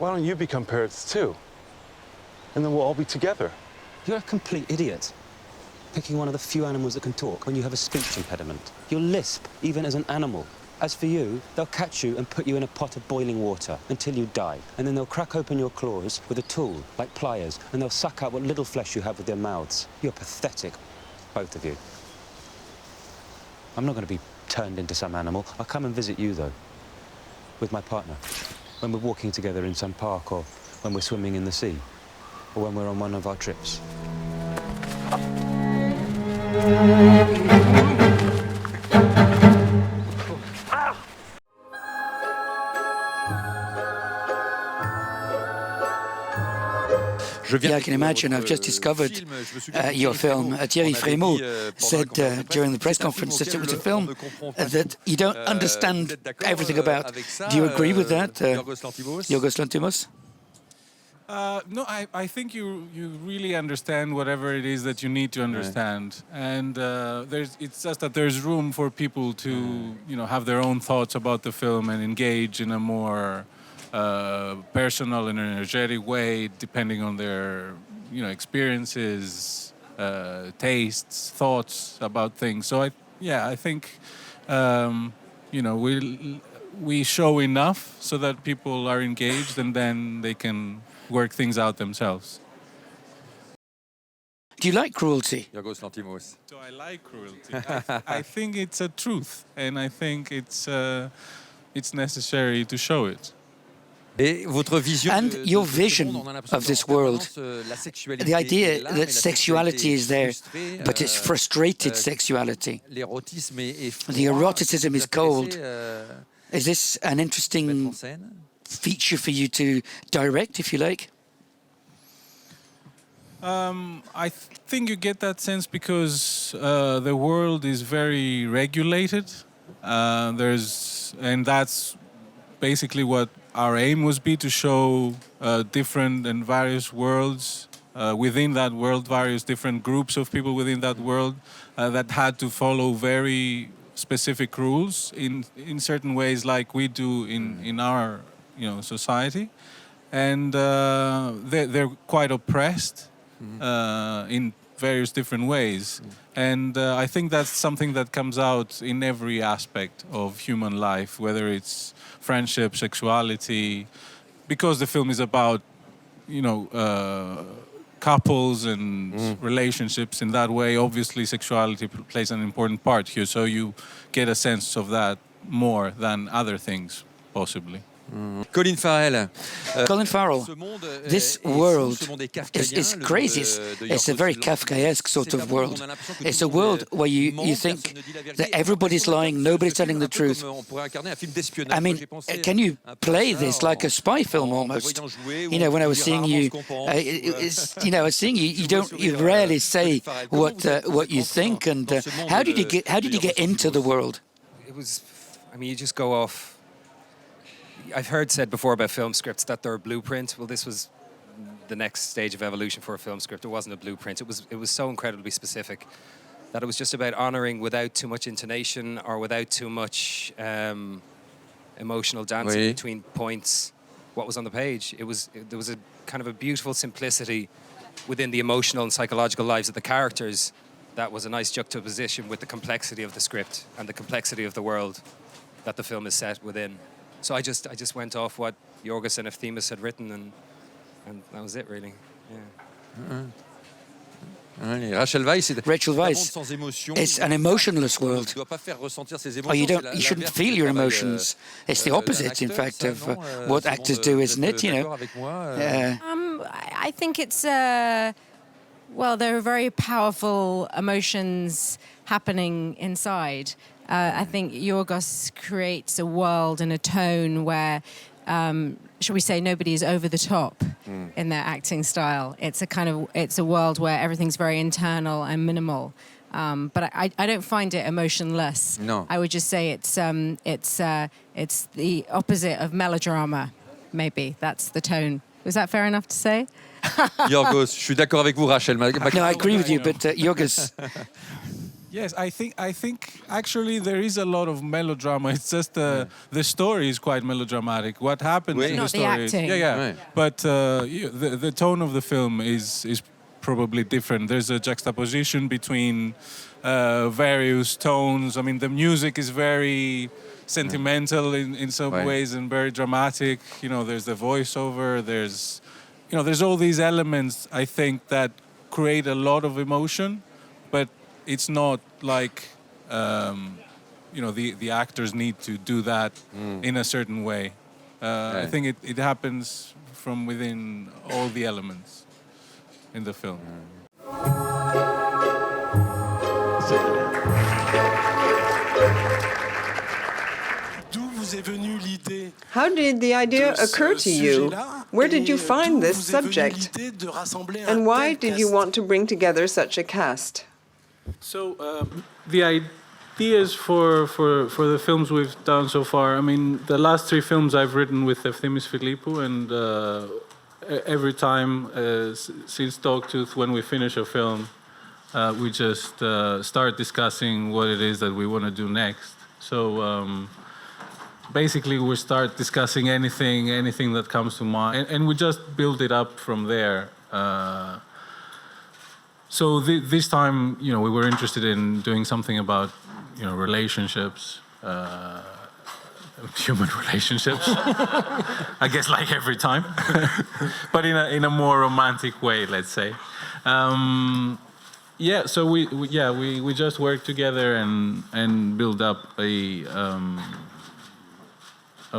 Why don't you become parrots too? And then we'll all be together. You're a complete idiot. Picking one of the few animals that can talk when you have a speech impediment. You'll lisp, even as an animal. As for you, they'll catch you and put you in a pot of boiling water until you die. And then they'll crack open your claws with a tool, like pliers, and they'll suck out what little flesh you have with their mouths. You're pathetic, both of you. I'm not going to be turned into some animal. I'll come and visit you, though, with my partner. When we're walking together in some park, or when we're swimming in the sea, or when we're on one of our trips. Yeah, I can imagine. I've just discovered your film. Thierry Frémaux said during the press conference that it was a film that you don't understand everything about. Do you agree with that, Yorgos Lanthimos? No, I think you really understand whatever it is that you need to understand, and it's just that there's room for people to have their own thoughts about the film and engage in a more personal and energetic way, depending on their experiences, tastes, thoughts about things. So I think we show enough so that people are engaged, and then they can work things out themselves. Do you like cruelty? Yorgos Lanthimos. So I like cruelty. I think it's a truth, and I think it's necessary to show it. And your vision of this world, the idea that sexuality is there, but it's frustrated sexuality. The eroticism is cold. Is this an interesting feature for you to direct, if you like? I think you get that sense because the world is very regulated. And that's basically what our aim was to show different and various worlds within that world, various different groups of people within that world that had to follow very specific rules in certain ways, like we do in our society, and they're quite oppressed in various different ways. And I think that's something that comes out in every aspect of human life, whether it's friendship, sexuality, because the film is about, couples and relationships in that way. Obviously, sexuality plays an important part here, so you get a sense of that more than other things, possibly. Colin FARRELL. Colin Farrell, this world is crazy. It's a very Kafkaesque sort of world. It's a world where you think that everybody's lying, nobody's telling the truth. I mean, can you play this like a spy film almost? When I was seeing you, you rarely say what you think. And how did you get into the world? It was, you just go off. I've heard said before about film scripts that they're a blueprint. Well, this was the next stage of evolution for a film script. It wasn't a blueprint. It was so incredibly specific that it was just about honouring without too much intonation or without too much emotional dancing between points what was on the page. There was a kind of a beautiful simplicity within the emotional and psychological lives of the characters that was a nice juxtaposition with the complexity of the script and the complexity of the world that the film is set within. So I just went off what Yorgos and Lanthimos had written, and that was it, really. Yeah. Rachel Weisz, it's an emotionless world. You shouldn't feel your emotions. It's the opposite, in fact, of what actors do, isn't it? I think it's there are very powerful emotions happening inside. I think Yorgos creates a world and a tone where, shall we say, nobody is over the top in their acting style. It's a world where everything's very internal and minimal. But I don't find it emotionless. No. I would just say it's the opposite of melodrama. Maybe that's the tone. Was that fair enough to say? Yorgos, je suis d'accord avec vous, Rachel. No, I agree with you, but Yorgos. Yes, I think actually there is a lot of melodrama. It's just the story is quite melodramatic. What happens in the Not the story acting. is but the tone of the film is probably different. There's a juxtaposition between various tones. I mean, the music is very sentimental in some ways and very dramatic. You know, there's the voiceover. There's all these elements, I think, that create a lot of emotion, but it's not like, the actors need to do that in a certain way. I think it happens from within all the elements in the film. How did the idea occur to you? Where did you find this subject? And why did you want to bring together such a cast? So the ideas for the films we've done so far, I mean, the last 3 films I've written with Efthemis Philippou, and every time since Dogtooth, when we finish a film, we just start discussing what it is that we want to do next. So basically we start discussing anything that comes to mind, and we just build it up from there. So this time, we were interested in doing something about, relationships, human relationships. I guess like every time, but in a more romantic way, let's say. So we just worked together and build up a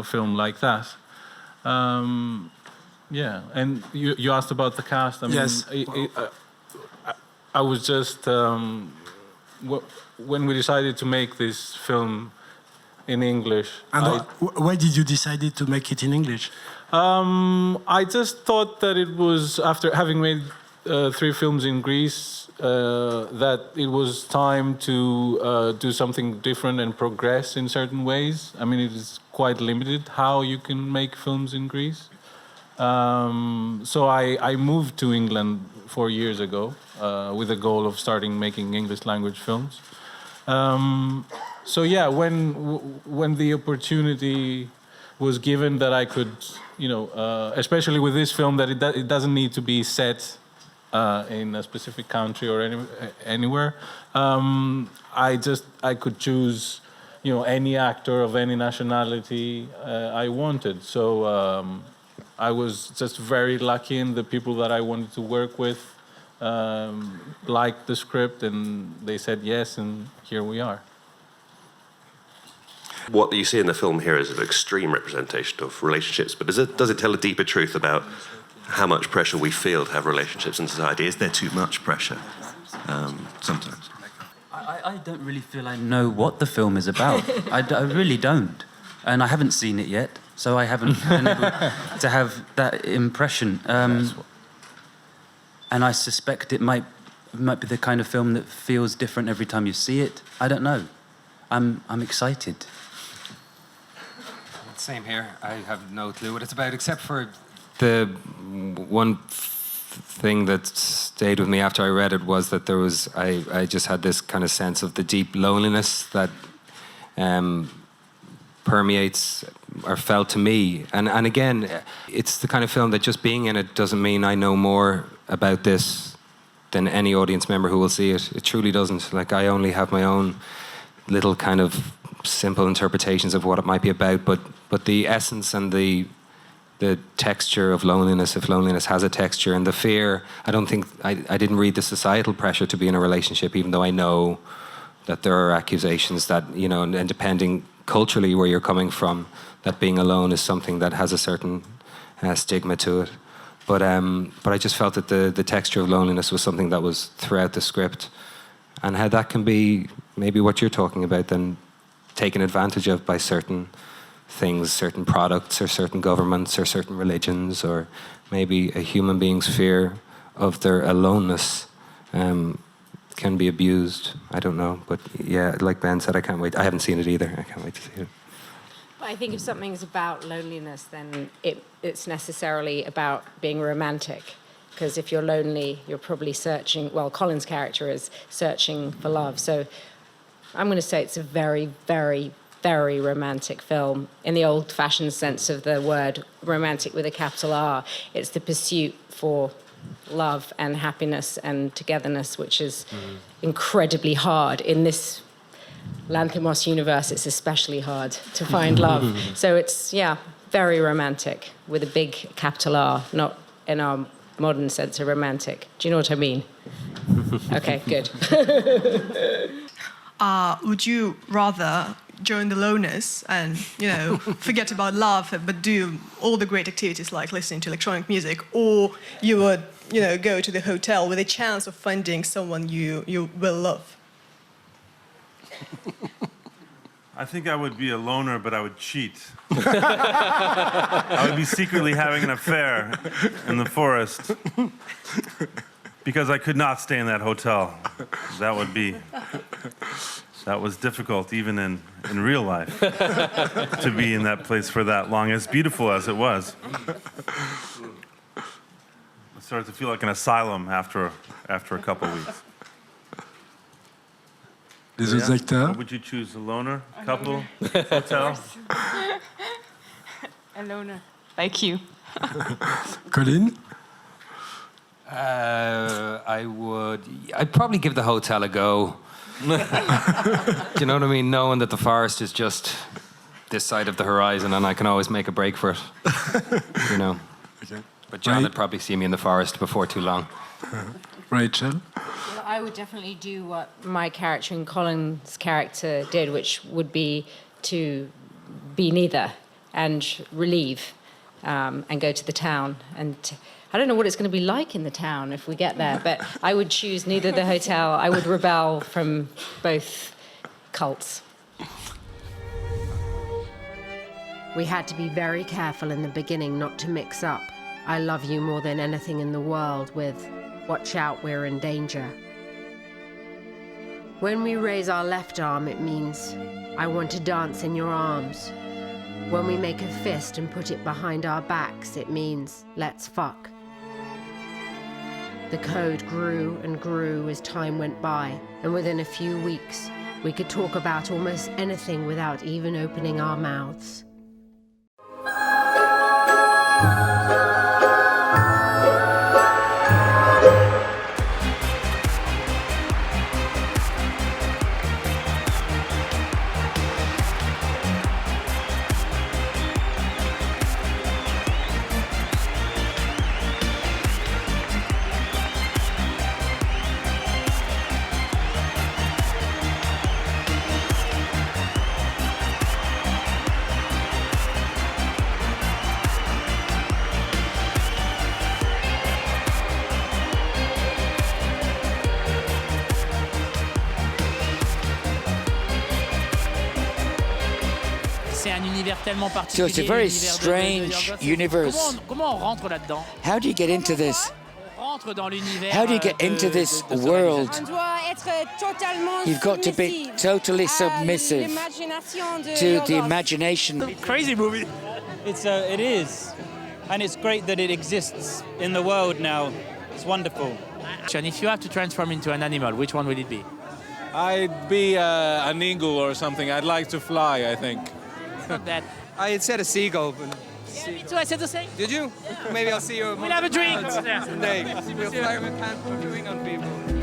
film like that. And you asked about the cast. I mean, yes. I was just when we decided to make this film in English. And why did you decide to make it in English? I just thought that it was, after having made 3 films in Greece, that it was time to do something different and progress in certain ways. I mean, it is quite limited how you can make films in Greece. So I moved to England 4 years ago with the goal of starting making English language films. When the opportunity was given that I could, especially with this film, that it doesn't need to be set in a specific country or anywhere, I could choose, any actor of any nationality I wanted. So I was just very lucky, and the people that I wanted to work with liked the script, and they said yes, and here we are. What you see in the film here is an extreme representation of relationships, but does it tell a deeper truth about how much pressure we feel to have relationships in society? Is there too much pressure sometimes? I don't really feel I know what the film is about. I really don't. And I haven't seen it yet, so I haven't been able to have that impression. And I suspect it might be the kind of film that feels different every time you see it. I don't know. I'm excited. Same here. I have no clue what it's about, except for the one thing that stayed with me after I read it was that there was I just had this kind of sense of the deep loneliness that permeates or felt to me. And again, it's the kind of film that just being in it doesn't mean I know more about this than any audience member who will see it. It truly doesn't. Like, I only have my own little kind of simple interpretations of what it might be about, but the essence and the texture of loneliness, if loneliness has a texture, and the fear, I don't think, I didn't read the societal pressure to be in a relationship, even though I know that there are accusations that, and depending culturally where you're coming from, that being alone is something that has a certain stigma to it. But I just felt that the texture of loneliness was something that was throughout the script, and how that can be maybe what you're talking about, then taken advantage of by certain things, certain products, or certain governments, or certain religions, or maybe a human being's fear of their aloneness can be abused. I don't know, but yeah, like Ben said, I can't wait. I haven't seen it either. I can't wait to see it. I think if something's about loneliness, then it's necessarily about being romantic. because if you're lonely, you're probably searching, well, Colin's character is searching for love. So I'm going to say it's a very, very, very romantic film in the old-fashioned sense of the word, romantic with a capital R. It's the pursuit for love and happiness and togetherness, which is incredibly hard. In this Lanthimos universe, it's especially hard to find love. So it's, yeah, very romantic with a big capital R, not in our modern sense of romantic. Do you know what I mean? Okay, good. Would you rather join the loners and, you know, forget about love, but do all the great activities like listening to electronic music, or you would, you know, go to the hotel with a chance of finding someone you will love? I think I would be a loner, but I would cheat. I would be secretly having an affair in the forest because I could not stay in that hotel. That was difficult even in real life to be in that place for that long, as beautiful as it was. I started to feel like an asylum after a couple weeks. Les autres acteurs? What would you choose, a loner, couple, hotel? A loner, like you. Colin? I'd probably give the hotel a go. Do you know what I mean? Knowing that the forest is just this side of the horizon and I can always make a break for it. You know. Okay. But John would probably see me in the forest before too long. Rachel? Well, I would definitely do what my character and Colin's character did, which would be to be neither and relieve and go to the town. And I don't know what it's going to be like in the town if we get there, but I would choose neither the hotel. I would rebel from both cults. We had to be very careful in the beginning not to mix up "I love you more than anything in the world" with "watch out, we're in danger." When we raise our left arm, it means "I want to dance in your arms." When we make a fist and put it behind our backs, it means "let's fuck." The code grew and grew as time went by, and within a few weeks, we could talk about almost anything without even opening our mouths. So it's a very strange universe. How do you get into this? How do you get into this world? You've got to be totally submissive to the imagination. Crazy movie. It is. And it's great that it exists in the world now. It's wonderful. And if you have to transform into an animal, which one would it be? I'd be an eagle or something. I'd like to fly, I think. Not bad. I had said a seagull. Yeah, me too. I said the same. Did you? Yeah. Maybe I'll see you. We'll have a drink. Someday. We'll fly with pants on people.